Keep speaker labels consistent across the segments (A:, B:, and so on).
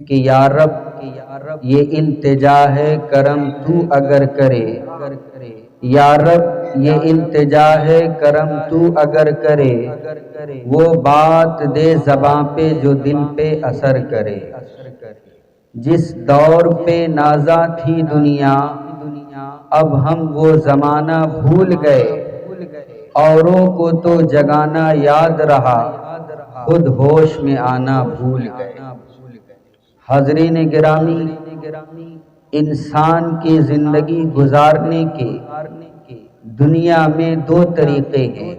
A: کہ یا رب یہ التجا ہے کرم تو اگر کرے، یا رب یہ التجا ہے کرم تو اگر کرے، وہ بات دے زباں پہ جو دل پہ اثر کرے۔ جس دور پہ نازا تھی دنیا اب ہم وہ زمانہ بھول گئے، اوروں کو تو جگانا یاد رہا خود ہوش میں آنا بھول گئے۔ حاضرین گرامی، انسان کی زندگی گزارنے کے دنیا میں دو طریقے ہیں۔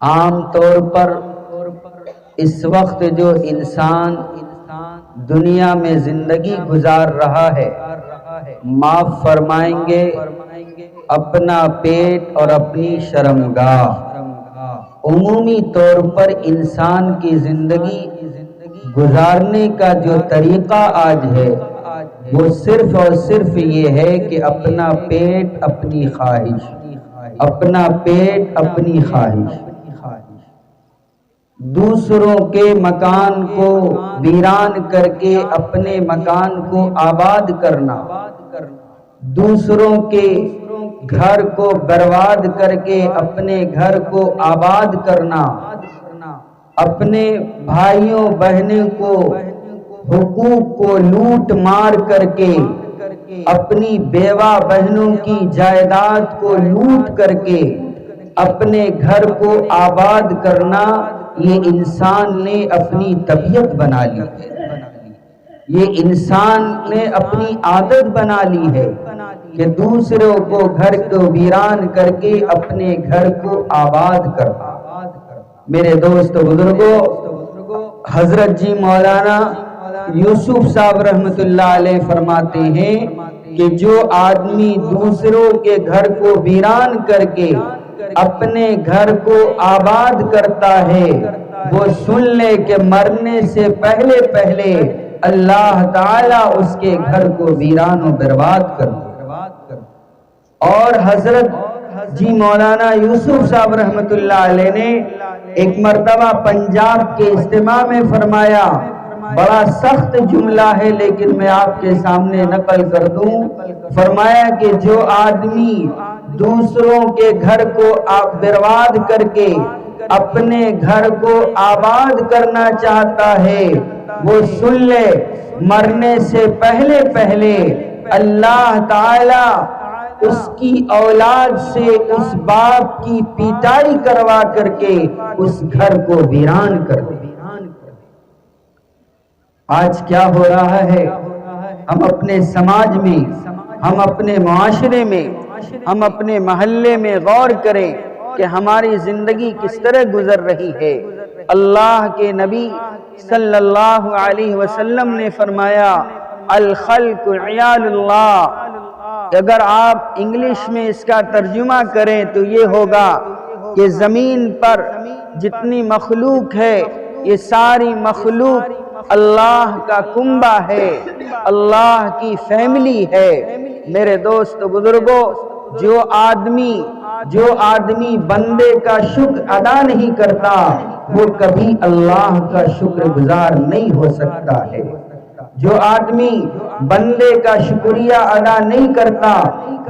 A: عام طور پر اس وقت جو انسان دنیا میں زندگی گزار رہا ہے، معاف فرمائیں گے، اپنا پیٹ اور اپنی شرمگاہ۔ عمومی طور پر انسان کی زندگی گزارنے کا جو طریقہ آج ہے وہ صرف اور صرف یہ ہے کہ اپنا پیٹ اپنی خواہش، اپنا پیٹ اپنی خواہش، دوسروں کے مکان کو ویران کر کے اپنے مکان کو آباد کرنا، دوسروں کے گھر کو برباد کر کے اپنے گھر کو آباد کرنا، اپنے بھائیوں بہنوں کو حقوق کو لوٹ مار کر کے، اپنی بیوہ بہنوں کی جائیداد کو لوٹ کر کے اپنے گھر کو آباد کرنا، یہ انسان نے اپنی طبیعت بنا لی ہے، یہ انسان نے اپنی عادت بنا لی ہے کہ دوسروں کو گھر کو ویران کر کے اپنے گھر کو آباد کرنا۔ میرے دوست بزرگوں، حضرت جی مولانا یوسف صاحب رحمۃ اللہ علیہ فرماتے ہیں کہ جو آدمی دوسروں کے گھر کو ویران کر کے اپنے گھر کو آباد کرتا ہے، وہ سن لے کہ مرنے سے پہلے پہلے اللہ تعالیٰ اس کے گھر کو ویران و برباد کر دے۔ اور حضرت جی مولانا یوسف صاحب رحمۃ اللہ علیہ نے ایک مرتبہ پنجاب کے اجتماع میں فرمایا، بڑا سخت جملہ ہے لیکن میں آپ کے سامنے نقل کر دوں، فرمایا کہ جو آدمی دوسروں کے گھر کو برباد کر کے اپنے گھر کو آباد کرنا چاہتا ہے، وہ سن لے مرنے سے پہلے پہلے اللہ تعالی اس کی اولاد سے اس باپ کی پیٹائی کروا کر کے اس گھر کو ویران کر دے۔ آج کیا ہو رہا ہے؟ ہم اپنے سماج میں، ہم اپنے معاشرے میں، ہم اپنے محلے میں غور کریں کہ ہماری زندگی کس طرح گزر رہی ہے۔ اللہ کے نبی صلی اللہ علیہ وسلم نے فرمایا، الخلق عیال اللہ۔ اگر آپ انگلش میں اس کا ترجمہ کریں تو یہ ہوگا کہ زمین پر جتنی مخلوق ہے یہ ساری مخلوق اللہ کا کنبہ ہے، اللہ کی فیملی ہے۔ میرے دوست بزرگوں، جو آدمی بندے کا شکر ادا نہیں کرتا وہ کبھی اللہ کا شکر گزار نہیں ہو سکتا ہے۔ جو آدمی بندے کا شکریہ ادا نہیں کرتا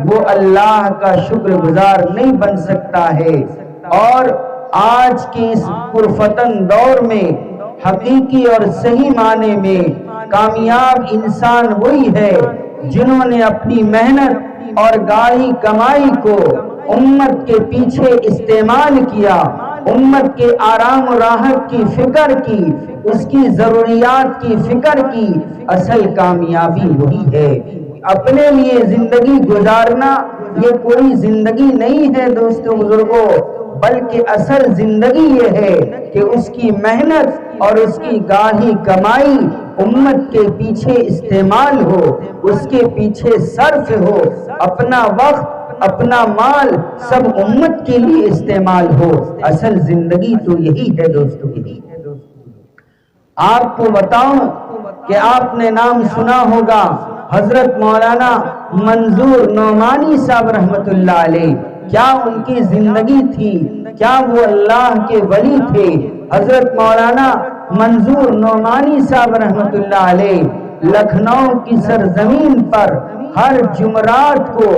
A: وہ اللہ کا شکر گزار نہیں بن سکتا ہے۔ اور آج کی اس پرفتن دور میں حقیقی اور صحیح معنی میں کامیاب انسان وہی ہے جنہوں نے اپنی محنت اور گاہی کمائی کو امت کے پیچھے استعمال کیا، امت کے آرام و راحت کی فکر کی، اس کی ضروریات کی فکر کی۔ اصل کامیابی وہی ہے۔ اپنے لیے زندگی گزارنا یہ کوئی زندگی نہیں ہے دوستو بزرگوں، بلکہ اصل زندگی یہ ہے کہ اس کی محنت اور اس کی گاہی کمائی امت کے پیچھے استعمال ہو، اس کے پیچھے صرف ہو، اپنا وقت اپنا مال سب امت کے لیے استعمال ہو۔ اصل زندگی تو یہی ہے دوستو۔ آپ کو بتاؤں کہ آپ نے نام سنا ہوگا حضرت مولانا منظور نعمانی صاحب رحمۃ اللہ علیہ، کیا ان کی زندگی تھی، کیا وہ اللہ کے ولی تھے۔ حضرت مولانا منظور نعمانی صاحب رحمت اللہ علیہ لکھنؤ کی سرزمین پر ہر جمعرات کو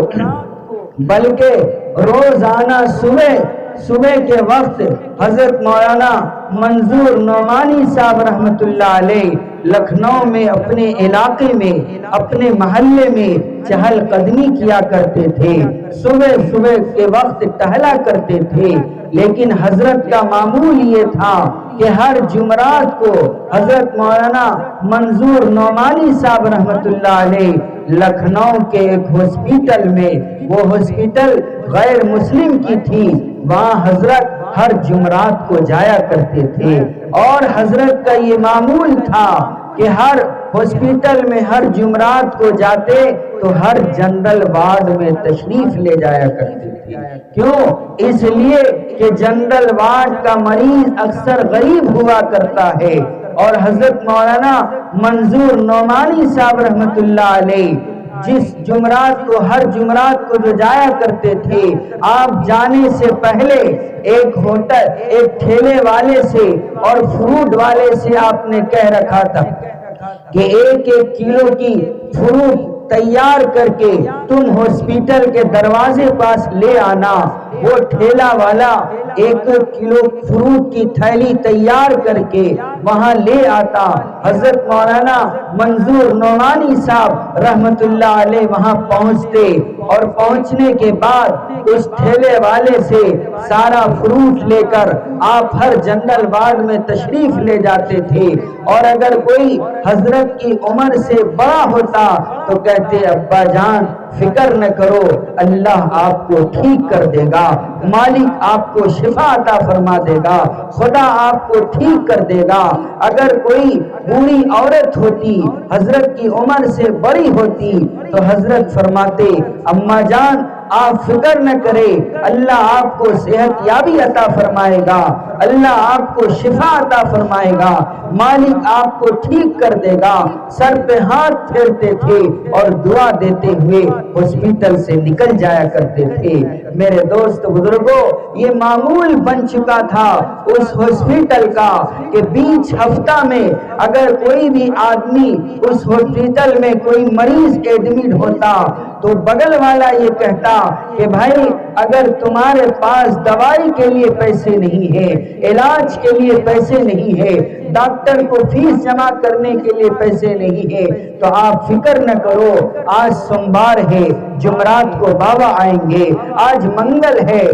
A: بلکہ روزانہ صبح کے وقت حضرت مولانا منظور نعمانی صاحب رحمت اللہ علیہ لکھنؤ میں اپنے علاقے میں اپنے محلے میں چہل قدمی کیا کرتے تھے، صبح کے وقت ٹہلا کرتے تھے۔ لیکن حضرت کا معمول یہ تھا کہ ہر جمعرات کو حضرت مولانا منظور نعمانی صاحب رحمت اللہ علیہ لکھنؤ کے ایک ہاسپٹل میں، وہ ہاسپٹل غیر مسلم کی تھی، وہاں حضرت ہر جمعرات کو جایا کرتے تھے، اور حضرت کا یہ معمول تھا کہ ہر ہاسپٹل میں ہر جمعرات کو جاتے تو ہر جنرل وارڈ میں تشریف لے جایا کرتے تھے۔ کیوں؟ اس لیے کہ جنرل وارڈ کا مریض اکثر غریب ہوا کرتا ہے، اور حضرت مولانا منظور نعمانی صاحب رحمت اللہ علیہ جس جمعرات کو ہر جمعرات کو جو جایا کرتے تھے، آپ جانے سے پہلے ایک ٹھیلے والے سے اور فروٹ والے سے آپ نے کہہ رکھا تھا کہ 1 کلو کی فروٹ تیار کر کے تم ہاسپٹل کے دروازے پاس لے آنا۔ وہ ٹھیلا والا 1 کلو فروٹ کی تھیلی تیار کر کے وہاں لے آتا، حضرت مولانا منظور نعمانی صاحب رحمت اللہ علیہ وہاں پہنچتے، اور پہنچنے کے بعد اس ٹھیلے والے سے سارا فروٹ لے کر آپ ہر جنرل وارڈ میں تشریف لے جاتے تھے، اور اگر کوئی حضرت کی عمر سے بڑا ہوتا تو کہتے ابا جان فکر نہ کرو، اللہ آپ کو ٹھیک کر دے گا، مالک آپ کو شفا عطا فرما دے گا، خدا آپ کو ٹھیک کر دے گا۔ اگر کوئی بوڑھی عورت ہوتی، حضرت کی عمر سے بڑی ہوتی، تو حضرت فرماتے اماں جان آپ فکر نہ کرے، اللہ آپ کو صحت یابی عطا فرمائے گا، اللہ آپ کو شفا عطا فرمائے گا، مالک آپ کو ٹھیک کر دے گا۔ سر پہ ہاتھ پھیرتے تھے اور دعا دیتے ہوئے ہاسپٹل سے نکل جایا کرتے تھے۔ میرے دوست بزرگوں، یہ معمول بن چکا تھا اس ہاسپٹل کا کہ بیچ ہفتہ میں اگر کوئی بھی آدمی اس ہاسپٹل میں کوئی مریض ایڈمٹ ہوتا تو بغل والا یہ کہتا کہ بھائی اگر تمہارے پاس دوائی کے لیے پیسے نہیں ہے، علاج کے لیے پیسے نہیں ہے، ڈاکٹر کو فیس جمع کرنے کے لیے پیسے نہیں ہے، تو آپ فکر نہ کرو، آج سوموار ہے، جمعرات کو بابا آئیں گے، آج منگل ہے،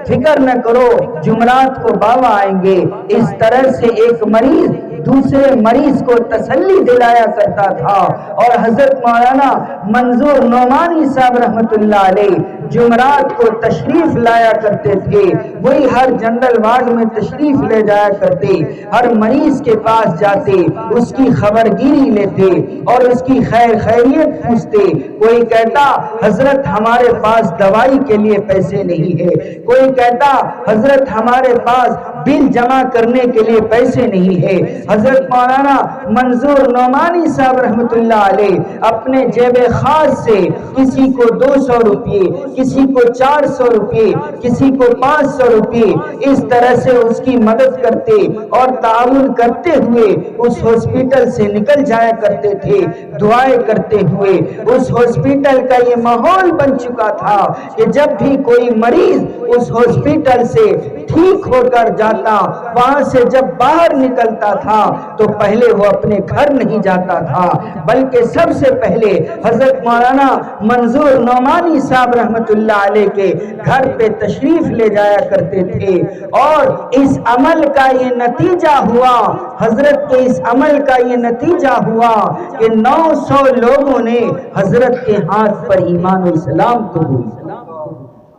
A: فکر نہ کرو جمعرات کو بابا آئیں گے۔ اس طرح سے ایک مریض دوسرے مریض کو تسلی دلایا کرتا تھا، اور حضرت مولانا منظور نعمانی صاحب رحمت اللہ علیہ جمعرات کو تشریف لایا کرتے تھے، وہی ہر جنرل وارڈ میں تشریف لے جایا کرتے، ہر مریض کے پاس جاتے، اس کی خبرگیری لیتے اور اس کی خیریت پوچھتے۔ کوئی کہتا حضرت ہمارے پاس دوائی کے لیے پیسے نہیں ہے، کوئی کہتا حضرت ہمارے پاس بل جمع کرنے کے لیے پیسے نہیں ہے۔ حضرت مولانا منظور نعمانی صاحب رحمت اللہ علیہ اپنے جیب خاص سے کسی کو 200 روپے، کسی کو 400 روپے، کسی کو 500 روپے، اس طرح سے اس کی مدد کرتے اور تعاون کرتے ہوئے اس ہاسپٹل سے نکل جایا کرتے تھے، دعائیں کرتے ہوئے۔ اس ہاسپٹل کا یہ ماحول بن چکا تھا کہ جب بھی کوئی مریض اس ہاسپٹل سے ٹھیک ہو کر جاتا، وہاں سے جب باہر نکلتا تھا تو پہلے وہ اپنے گھر نہیں جاتا تھا، بلکہ سب سے پہلے حضرت مولانا منظور نعمانی صاحب رحمت اللہ علیہ کے گھر پہ تشریف لے جایا کرتے تھے۔ اور اس عمل کا یہ نتیجہ ہوا، حضرت کے اس عمل کا یہ نتیجہ ہوا کہ 900 لوگوں نے حضرت کے ہاتھ پر ایمان و اسلام قبول کیا۔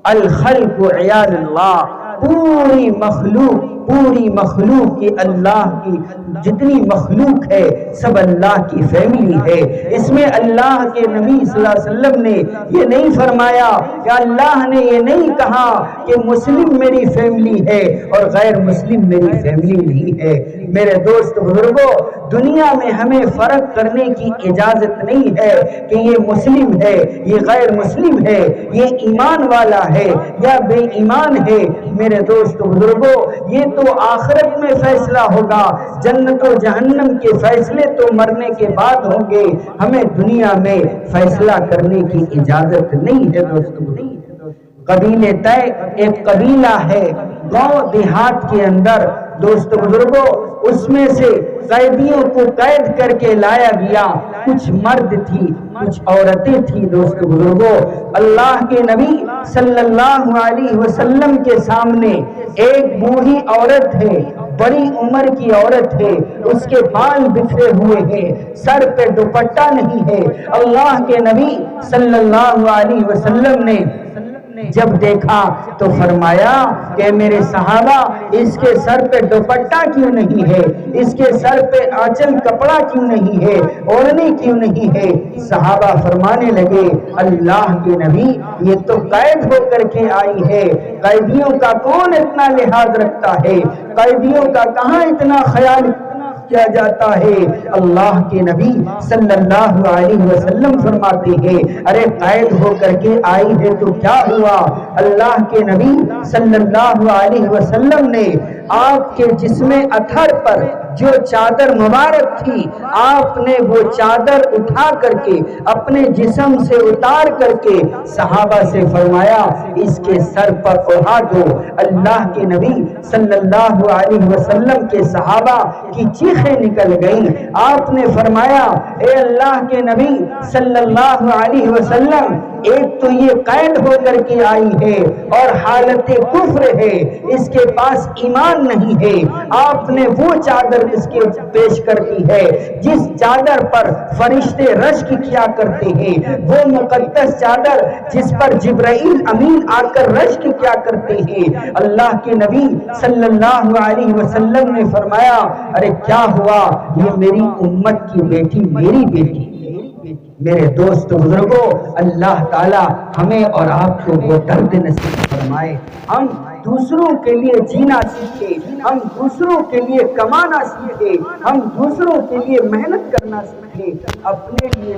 A: الخلق عیال اللہ، پوری مخلوق کی اللہ کی جتنی مخلوق ہے سب اللہ کی فیملی ہے۔ اس میں اللہ کے نبی صلی اللہ علیہ وسلم نے یہ نہیں فرمایا کہ اللہ نے یہ نہیں کہا کہ مسلم میری فیملی ہے اور غیر مسلم میری فیملی نہیں ہے۔ میرے دوست بزرگوں، دنیا میں ہمیں فرق کرنے کی اجازت نہیں ہے کہ یہ مسلم ہے، یہ غیر مسلم ہے، یہ ایمان والا ہے یا بے ایمان ہے۔ میرے دوست بزرگوں، یہ تو آخرت میں فیصلہ ہوگا، جنت و جہنم کے فیصلے تو مرنے کے بعد ہوں گے، ہمیں دنیا میں فیصلہ کرنے کی اجازت نہیں ہے دوست بزرگوں۔ قبیلے طے ایک قبیلہ ہے گاؤں دیہات کے اندر دوست بزرگوں، اس میں سے قیدیوں کو قید کر کے لایا گیا، کچھ مرد تھی کچھ عورتیں تھی دوست بزرگوں۔ اللہ کے نبی صلی اللہ علیہ وسلم کے سامنے ایک بوڑھی عورت ہے، بڑی عمر کی عورت ہے، اس کے بال بکھرے ہوئے ہیں، سر پہ دوپٹہ نہیں ہے۔ اللہ کے نبی صلی اللہ علیہ وسلم نے جب دیکھا تو فرمایا کہ میرے صحابہ، اس کے سر پہ دوپٹہ کیوں نہیں ہے، اس کے سر پہ آنچل کپڑا کیوں نہیں ہے، اوڑھنی کیوں نہیں ہے؟ صحابہ فرمانے لگے اللہ کے نبی، یہ تو قید ہو کر کے آئی ہے، قیدیوں کا کون اتنا لحاظ رکھتا ہے، قیدیوں کا کہاں اتنا خیال کیا جاتا ہے؟ اللہ کے نبی صلی اللہ علیہ وسلم فرماتے ہیں ارے قید ہو کر کے آئی ہے تو کیا ہوا؟ اللہ کے نبی صلی اللہ علیہ وسلم نے آپ کے جسم اطہر پر جو چادر مبارک تھی، آپ نے وہ چادر اٹھا کر کے اپنے جسم سے اتار کر کے صحابہ سے فرمایا اس کے سر پر اڑا دو۔ اللہ کے نبی صلی اللہ علیہ وسلم کے صحابہ کی چیخیں نکل گئیں۔ آپ نے فرمایا اے اللہ کے نبی صلی اللہ علیہ وسلم، ایک تو یہ قید ہو کر کے آئی ہے اور حالت کفر ہے، اس کے پاس ایمان نہیں ہے، آپ نے وہ چادر اس کے پیش کر دی ہے جس چادر پر فرشتے رشک کیا کرتے ہیں، وہ مقدس چادر جس پر جبرائیل امین آ کر رشک کیا کرتے ہیں۔ اللہ کے نبی صلی اللہ علیہ وسلم نے فرمایا ارے کیا ہوا؟ یہ میری امت کی بیٹی، میری بیٹی۔ میرے دوست بزرگوں، اللہ تعالی ہمیں اور آپ کو وہ درد نصیب فرمائے، ہم دوسروں کے لیے جینا سیکھے، ہم دوسروں کے لیے کمانا سیکھے، ہم دوسروں کے لیے محنت کرنا سیکھے، اپنے لیے